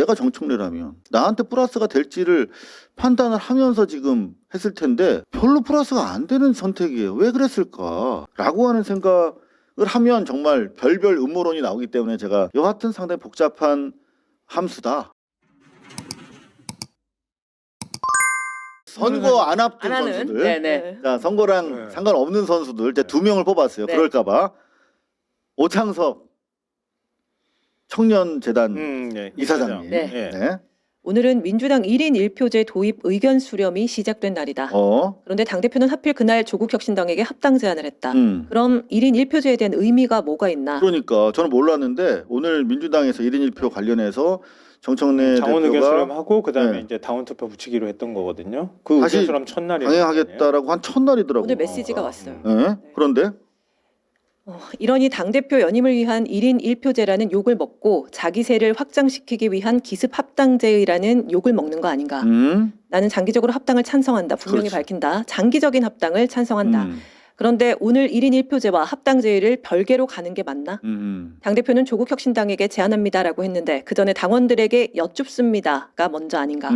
내가 정청래라면 나한테 플러스가 될지를 판단을 하면서 지금 했을 텐데 별로 플러스가 안 되는 선택이에요. 왜 그랬을까? 라고 하는 생각을 하면 정말 별별 음모론이 나오기 때문에 제가 여하튼 상당히 복잡한 함수다. 선거 안 앞둔 안 하는? 선수들, 네네. 자 선거랑 네. 상관없는 선수들 이제 2명을 뽑았어요. 네. 그럴까봐 오창석 청년재단 네. 이사장님. 네. 네. 네. 오늘은 민주당 1인 1표제 도입 의견 수렴이 시작된 날이다. 그런데 당대표는 하필 그날 조국혁신당에게 합당 제안을 했다. 그럼 1인 1표제에 대한 의미가 뭐가 있나? 그러니까 저는 몰랐는데 오늘 민주당에서 1인 1표 관련해서 정청래 장원 의견 대표가 수렴하고 그다음에 네. 이제 다운 투표 붙이기로 했던 거거든요. 그 다시 의견 수렴 첫날이 강행하겠다라고 한 첫날이더라고요. 오늘 메시지가 왔어요. 네? 그런데 이러니 당대표 연임을 위한 1인 1표제라는 욕을 먹고 자기 세를 확장시키기 위한 기습 합당제의라는 욕을 먹는 거 아닌가? 나는 장기적으로 합당을 찬성한다. 분명히 그렇지. 밝힌다. 장기적인 합당을 찬성한다. 그런데 오늘 1인 1표제와 합당제의를 별개로 가는 게 맞나? 당대표는 조국혁신당에게 제안합니다라고 했는데 그 전에 당원들에게 여쭙습니다가 먼저 아닌가?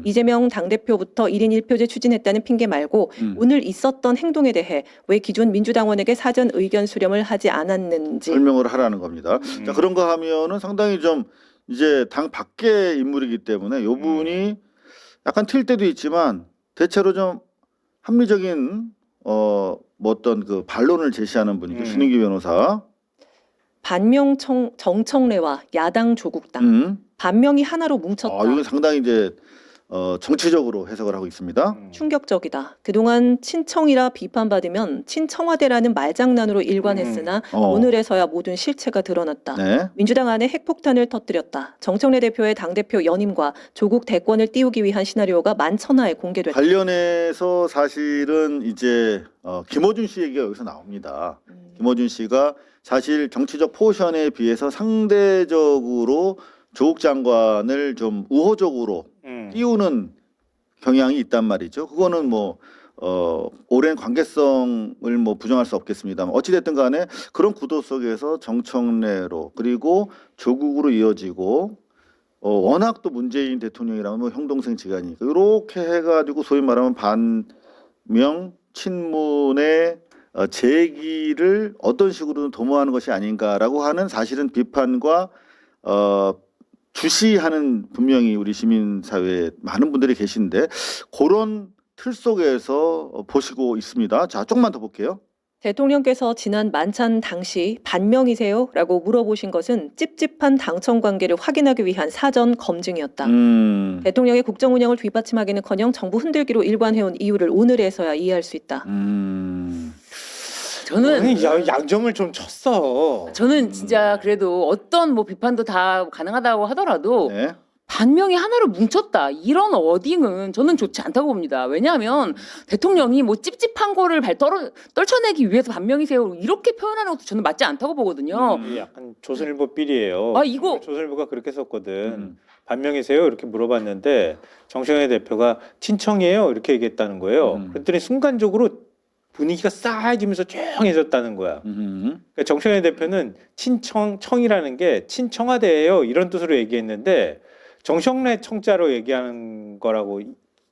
이재명 당대표부터 1인 1표제 추진했다는 핑계 말고 오늘 있었던 행동에 대해 왜 기존 민주당원에게 사전 의견 수렴을 하지 않았는지 설명을 하라는 겁니다. 자, 그런 거 하면은 상당히 좀 이제 당 밖의 인물이기 때문에 요 분이 약간 튈 때도 있지만 대체로 좀 합리적인 뭐 어떤 그 반론을 제시하는 분이죠. 신은기 변호사. 반명 정청래와 야당 조국당 반명이 하나로 뭉쳤다. 이건 상당히 이제 정치적으로 해석을 하고 있습니다. 충격적이다. 그동안 친청이라 비판받으면 친청와대라는 말장난으로 일관했으나 오늘에서야 모든 실체가 드러났다. 네. 민주당 안에 핵폭탄을 터뜨렸다. 정청래 대표의 당대표 연임과 조국 대권을 띄우기 위한 시나리오가 만천하에 공개됐다. 관련해서 사실은 이제 김어준 씨 얘기가 여기서 나옵니다. 김어준 씨가 사실 정치적 포션에 비해서 상대적으로 조국 장관을 좀 우호적으로 띄우는 경향이 있단 말이죠. 그거는 뭐 오랜 관계성을 뭐 부정할 수 없겠습니다만 어찌됐든 간에 그런 구도 속에서 정청래로 그리고 조국으로 이어지고 워낙 또 문재인 대통령이라면 뭐 형동생 지간이니까 이렇게 해가지고 소위 말하면 반명 친문의 제기를 어떤 식으로든 도모하는 것이 아닌가라고 하는 사실은 비판과 주시하는 분명히 우리 시민사회에 많은 분들이 계신데 그런 틀 속에서 보시고 있습니다. 자, 조금만 더 볼게요. 대통령께서 지난 만찬 당시 반명이세요? 라고 물어보신 것은 찝찝한 당청 관계를 확인하기 위한 사전 검증이었다. 대통령의 국정 운영을 뒷받침하기는커녕 정부 흔들기로 일관해온 이유를 오늘에서야 이해할 수 있다. 저는 양점을 좀 쳤어. 저는 진짜 그래도 어떤 뭐 비판도 다 가능하다고 하더라도 네. 반명이 하나로 뭉쳤다 이런 어딩은 저는 좋지 않다고 봅니다. 왜냐하면 대통령이 뭐 찝찝한 거를 떨쳐내기 위해서 반명이세요 이렇게 표현하는 것도 저는 맞지 않다고 보거든요. 이게 약간 조선일보 삘이에요. 이거 조선일보가 그렇게 썼거든. 반명이세요? 이렇게 물어봤는데 정청래 대표가 친청이에요? 이렇게 얘기했다는 거예요. 그랬더니 순간적으로 분위기가 싸해지면서 조용해졌다는 거야. 그러니까 정청래 대표는 친청이라는 게 친청와대예요 이런 뜻으로 얘기했는데 정청래 청자로 얘기하는 거라고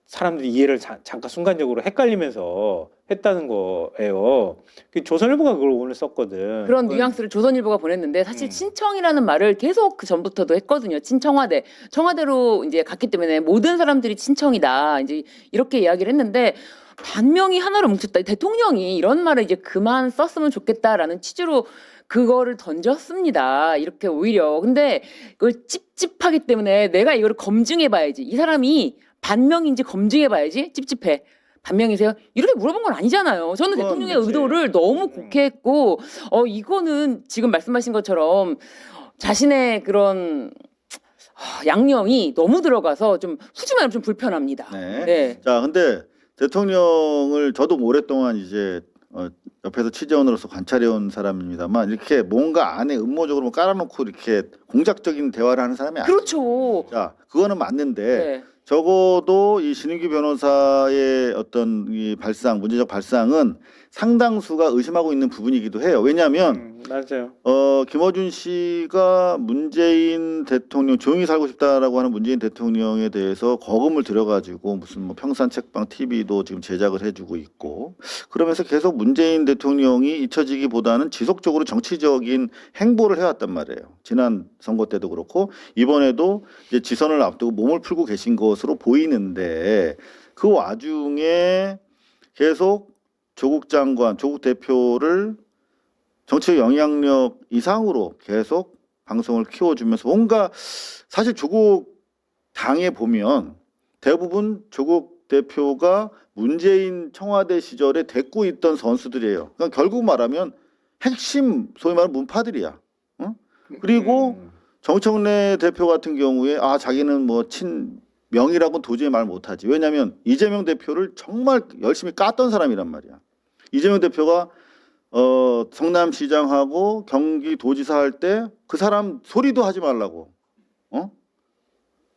사람들이 이해를 잠깐 순간적으로 헷갈리면서 했다는 거예요. 조선일보가 그걸 오늘 썼거든. 그런 뉘앙스를 조선일보가 보냈는데 사실 친청이라는 말을 계속 그 전부터도 했거든요. 친청와대. 청와대로 이제 갔기 때문에 모든 사람들이 친청이다. 이제 이렇게 이야기를 했는데 반명이 하나로 뭉쳤다. 대통령이 이런 말을 이제 그만 썼으면 좋겠다라는 취지로 그거를 던졌습니다. 이렇게 오히려. 근데 그걸 찝찝하기 때문에 내가 이거를 검증해봐야지. 이 사람이 반명인지 검증해봐야지. 찝찝해. 반명이세요? 이렇게 물어본 건 아니잖아요. 저는 대통령의 의도를 너무 곡해했고 이거는 지금 말씀하신 것처럼 자신의 그런 양념이 너무 들어가서 좀 솔직히 말하면 좀 불편합니다. 네. 자, 근데 대통령을 저도 오랫동안 이제 옆에서 취재원으로서 관찰해온 사람입니다만 이렇게 뭔가 안에 음모적으로 뭐 깔아놓고 이렇게 공작적인 대화를 하는 사람이 아니에요. 그렇죠. 자, 그거는 맞는데 적어도 이 신인규 변호사의 어떤 이 발상, 문제적 발상은 상당수가 의심하고 있는 부분이기도 해요. 왜냐하면 맞아요. 김어준 씨가 문재인 대통령 조용히 살고 싶다라고 하는 문재인 대통령에 대해서 거금을 들여가지고 무슨 뭐 평산 책방 TV도 지금 제작을 해주고 있고 그러면서 계속 문재인 대통령이 잊혀지기보다는 지속적으로 정치적인 행보를 해왔단 말이에요. 지난 선거 때도 그렇고 이번에도 이제 지선을 앞두고 몸을 풀고 계신 것으로 보이는데 그 와중에 계속 조국 장관, 조국 대표를 정치적 영향력 이상으로 계속 방송을 키워주면서 뭔가 사실 조국 당에 보면 대부분 조국 대표가 문재인 청와대 시절에 데리고 있던 선수들이에요. 그러니까 결국 말하면 핵심 소위 말하는 문파들이야. 그리고 정청래 대표 같은 경우에 자기는 뭐 친명이라고는 도저히 말 못하지. 왜냐하면 이재명 대표를 정말 열심히 깠던 사람이란 말이야. 이재명 대표가 성남시장하고 경기도지사 할 때 그 사람 소리도 하지 말라고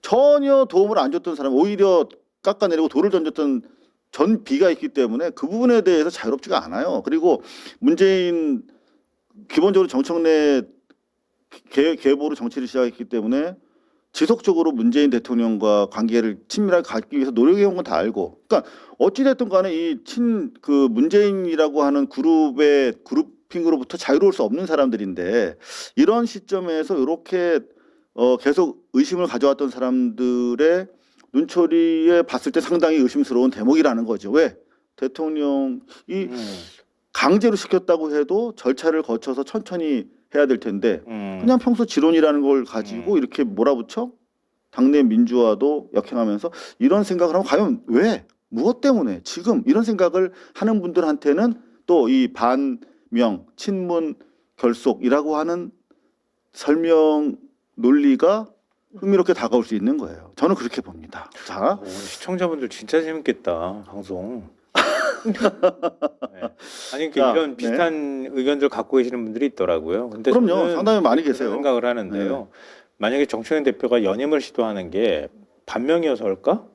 전혀 도움을 안 줬던 사람 오히려 깎아내리고 돌을 던졌던 전비가 있기 때문에 그 부분에 대해서 자유롭지가 않아요. 그리고 문재인 기본적으로 정청래 계보로 정치를 시작했기 때문에 지속적으로 문재인 대통령과 관계를 친밀하게 갖기 위해서 노력해온 건 다 알고. 그러니까 어찌됐든 간에 그 문재인이라고 하는 그룹핑으로부터 자유로울 수 없는 사람들인데 이런 시점에서 이렇게 계속 의심을 가져왔던 사람들의 눈초리에 봤을 때 상당히 의심스러운 대목이라는 거죠. 왜? 대통령이 강제로 시켰다고 해도 절차를 거쳐서 천천히 해야 될 텐데 그냥 평소 지론이라는 걸 가지고 이렇게 몰아붙여 당내 민주화도 역행하면서 이런 생각을 하면 과연 왜 무엇 때문에 지금 이런 생각을 하는 분들한테는 또 이 반명 친문 결속이라고 하는 설명 논리가 흥미롭게 다가올 수 있는 거예요. 저는 그렇게 봅니다. 자, 시청자분들 진짜 재밌겠다 방송. 네. 아니 자, 이런 비슷한 의견들 갖고 계시는 분들이 있더라고요. 근데 그럼요. 저는 상당히 많이 그런 계세요. 생각을 하는데요. 만약에 정청래 대표가 연임을 시도하는 게 반명이어서일까?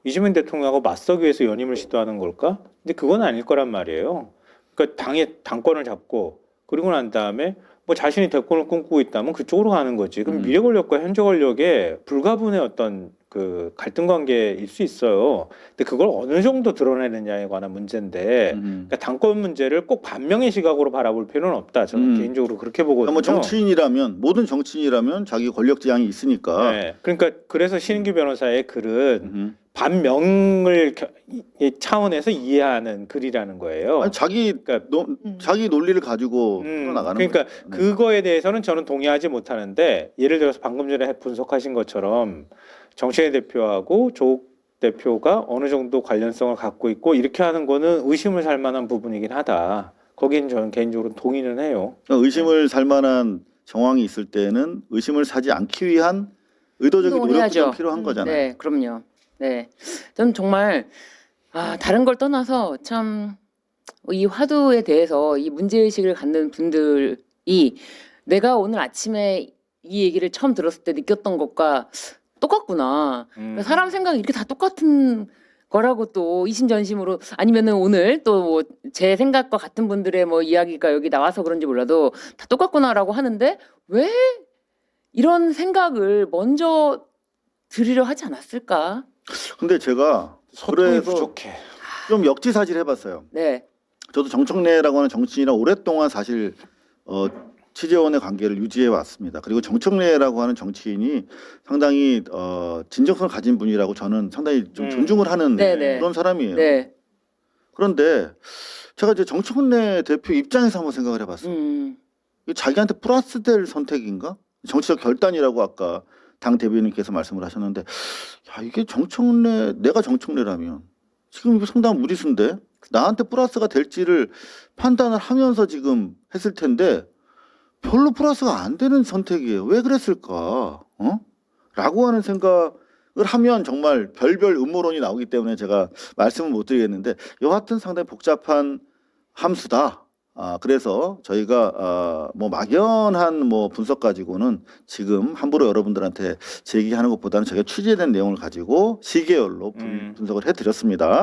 이재명 대통령하고 맞서기 위해서 연임을 시도하는 걸까? 근데 그건 아닐 거란 말이에요. 그러니까 당권을 잡고 그리고 난 다음에 뭐 자신이 대권을 꿈꾸고 있다면 그쪽으로 가는 거지. 그럼 미래 권력과 현재 권력의 불가분의 어떤 그 갈등 관계일 수 있어요. 근데 그걸 어느 정도 드러내느냐에 관한 문제인데, 그러니까 당권 문제를 꼭 반명의 시각으로 바라볼 필요는 없다. 저는 개인적으로 그렇게 보거든요. 뭐 정치인이라면 모든 정치인이라면 자기 권력 지향이 있으니까. 네. 그러니까 그래서 신인규 변호사의 글은 반명을 차원에서 이해하는 글이라는 거예요. 아니, 자기 논리를 가지고 풀어나가는 그러니까 거예요. 그거에 대해서는 저는 동의하지 못하는데 예를 들어서 방금 전에 분석하신 것처럼 정청래 대표하고 조국 대표가 어느 정도 관련성을 갖고 있고 이렇게 하는 거는 의심을 살 만한 부분이긴 하다. 거기는 저는 개인적으로 동의는 해요. 그러니까 의심을 살 만한 정황이 있을 때는 의심을 사지 않기 위한 의도적인 노력도 좀 필요한 거잖아요. 네, 그럼요. 네, 저는 정말 다른 걸 떠나서 참 이 화두에 대해서 이 문제의식을 갖는 분들이 내가 오늘 아침에 이 얘기를 처음 들었을 때 느꼈던 것과 똑같구나. 그러니까 사람 생각이 이렇게 다 똑같은 거라고 또 이심전심으로 아니면은 오늘 또 뭐 제 생각과 같은 분들의 뭐 이야기가 여기 나와서 그런지 몰라도 다 똑같구나라고 하는데 왜 이런 생각을 먼저 들으려 하지 않았을까? 근데 제가 소통이 그래서 부족해. 좀 역지사지를 해봤어요. 네. 저도 정청래라고 하는 정치인이랑 오랫동안 사실 취재원의 관계를 유지해 왔습니다. 그리고 정청래라고 하는 정치인이 상당히 진정성을 가진 분이라고 저는 상당히 좀 존중을 하는 네네. 그런 사람이에요. 네. 그런데 제가 이제 정청래 대표 입장에서 한번 생각을 해봤어요. 이게 자기한테 플러스 될 선택인가? 정치적 결단이라고 아까 당 대변인께서 말씀을 하셨는데, 야, 이게 내가 정청래라면 지금 이거 상당한 무리수인데 나한테 플러스가 될지를 판단을 하면서 지금 했을 텐데 별로 플러스가 안 되는 선택이에요. 왜 그랬을까? 라고 하는 생각을 하면 정말 별별 음모론이 나오기 때문에 제가 말씀을 못 드리겠는데 여하튼 상당히 복잡한 함수다. 그래서 저희가 뭐 막연한 뭐 분석 가지고는 지금 함부로 여러분들한테 제기하는 것보다는 저희가 취재된 내용을 가지고 시계열로 분석을 해드렸습니다.